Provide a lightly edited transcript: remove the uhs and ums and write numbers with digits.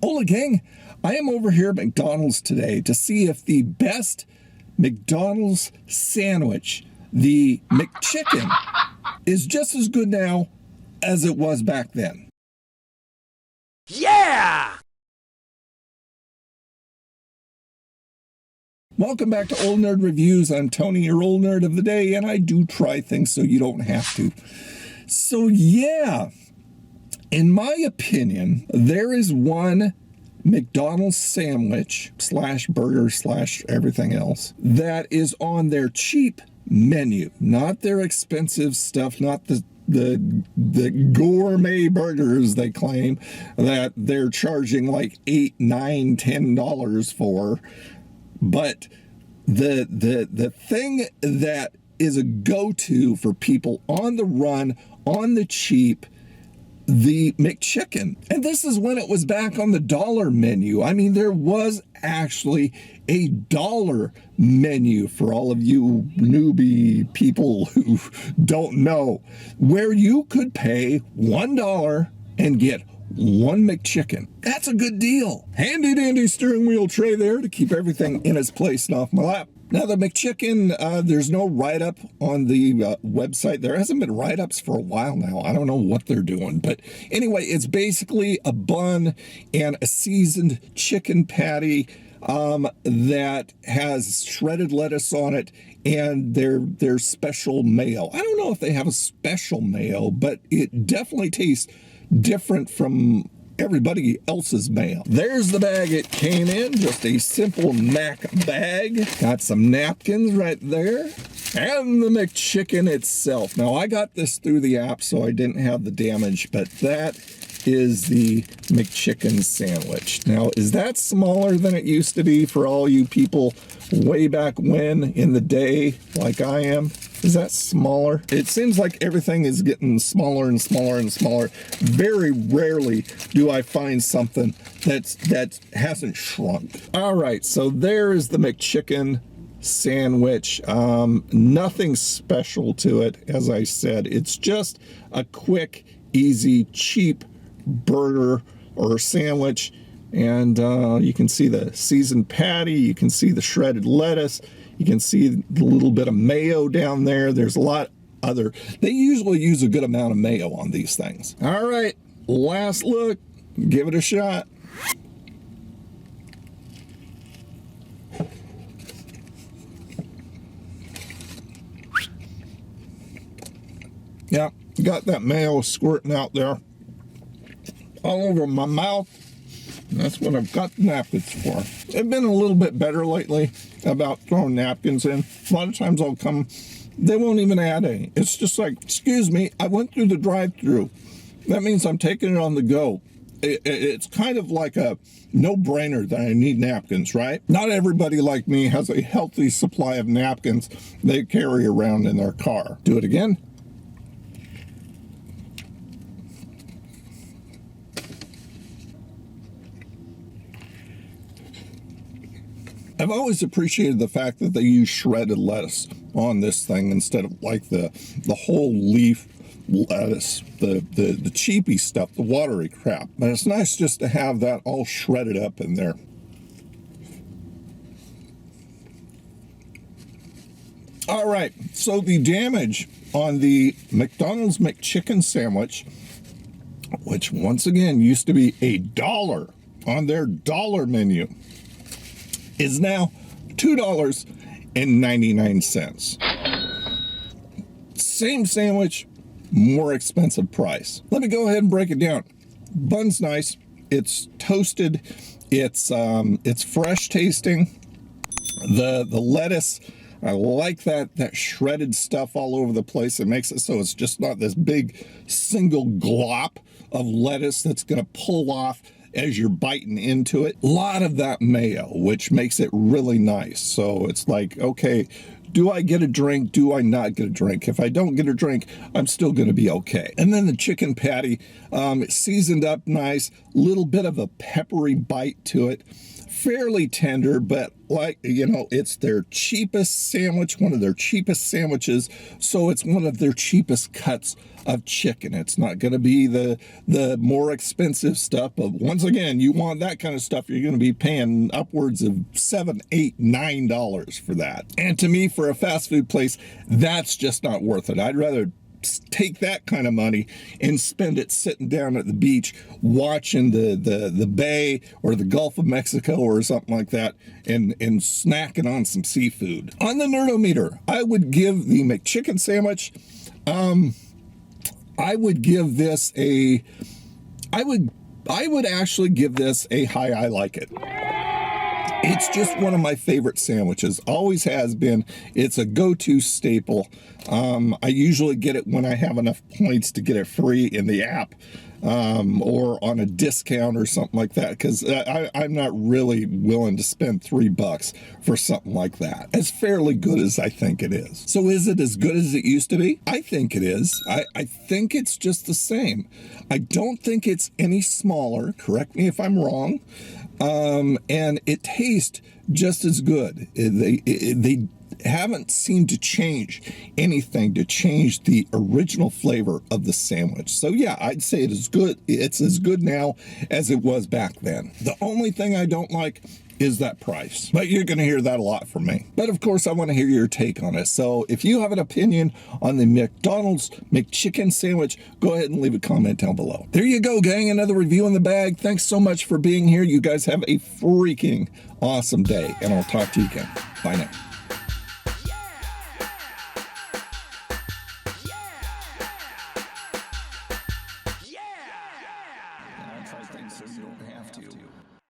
Hola gang, I am over here at McDonald's today to see if the best McDonald's sandwich, the McChicken, is just as good now as it was back then. Yeah! Welcome back to Old Nerd Reviews. I'm Tony, your old nerd of the day, and I do try things so you don't have to. So yeah, in my opinion, there is one McDonald's sandwich slash burger slash everything else that is on their cheap menu, not their expensive stuff, not the gourmet burgers they claim that they're charging like $8, $9, $10 for. But the thing that is a go-to for people on the run, on the cheap, the McChicken. And this is when it was back on the dollar menu. I mean, there was actually a dollar menu for all of you newbie people who don't know, where you could pay $1 and get one McChicken. That's a good deal. Handy dandy steering wheel tray there to keep everything in its place and off my lap. Now the McChicken, there's no write-up on the website. There hasn't been write-ups for a while now. I don't know what they're doing. But anyway, it's basically a bun and a seasoned chicken patty that has shredded lettuce on it and their special mayo. I don't know if they have a special mayo, but it definitely tastes different from everybody else's mayo. There's the bag it came in, just a simple Mac bag. Got some napkins right there. And the McChicken itself. Now I got this through the app, so I didn't have the damage, but that is the McChicken sandwich. Now, is that smaller than it used to be for all you people way back when in the day, like I am? Is that smaller? It seems like everything is getting smaller and smaller and smaller. Very rarely do I find something that hasn't shrunk. All right, so there is the McChicken sandwich. Nothing special to it, as I said. It's just a quick, easy, cheap burger or sandwich. And you can see the seasoned patty. You can see the shredded lettuce. You can see the little bit of mayo down there. There's a lot other. They usually use a good amount of mayo on these things. All right, last look. Give it a shot. Yeah, got that mayo squirting out there all over my mouth. That's what I've got napkins for. They've been a little bit better lately about throwing napkins in. A lot of times I'll come, they won't even add any. It's just like, excuse me, I went through the drive-thru. That means I'm taking it on the go. It's kind of like a no-brainer that I need napkins, right? Not everybody like me has a healthy supply of napkins they carry around in their car. Do it again. I've always appreciated the fact that they use shredded lettuce on this thing instead of like the whole leaf lettuce, the cheapy stuff, the watery crap. But it's nice just to have that all shredded up in there. All right, so the damage on the McDonald's McChicken sandwich, which once again used to be $1 on their dollar menu, is now $2.99. Same sandwich, more expensive price. Let me go ahead and break it down. Bun's nice. It's toasted. It's fresh tasting. The lettuce, I like that shredded stuff all over the place. It makes it so it's just not this big single glop of lettuce that's gonna pull off as you're biting into it. A lot of that mayo, which makes it really nice. So it's like, okay, Do I get a drink? Do I not get a drink? If I don't get a drink, I'm still going to be okay. And then the chicken patty, seasoned up nice, little bit of a peppery bite to it. Fairly tender, but like, you know, it's their cheapest sandwich, one of their cheapest sandwiches, so it's one of their cheapest cuts of chicken. It's not going to be the more expensive stuff, but once again, you want that kind of stuff, you're going to be paying upwards of $7, $8, $9 for that. And to me, for a fast food place, that's just not worth it. I'd rather take that kind of money and spend it sitting down at the beach watching the bay or the Gulf of Mexico or something like that, and snacking on some seafood. On the Nerdometer, I would give the McChicken sandwich, I would give this a, I would actually give this a high I like it. It's just one of my favorite sandwiches. Always has been. It's a go-to staple. I usually get it when I have enough points to get it free in the app, or on a discount or something like that, because I'm not really willing to spend $3 for something like that. As fairly good as I think it is. So is it as good as it used to be? I think it is. I think it's just the same. I don't think it's any smaller. Correct me if I'm wrong. And it tastes just as good. They haven't seemed to change anything to change the original flavor of the sandwich. So yeah, I'd say it is good. It's as good now as it was back then. The only thing I don't like is that price, but you're going to hear that a lot from me. But of course, I want to hear your take on it. So if you have an opinion on the McDonald's McChicken sandwich, go ahead and leave a comment down below. There you go, gang. Another review in the bag. Thanks so much for being here. You guys have a freaking awesome day, and I'll talk to you again. Bye now.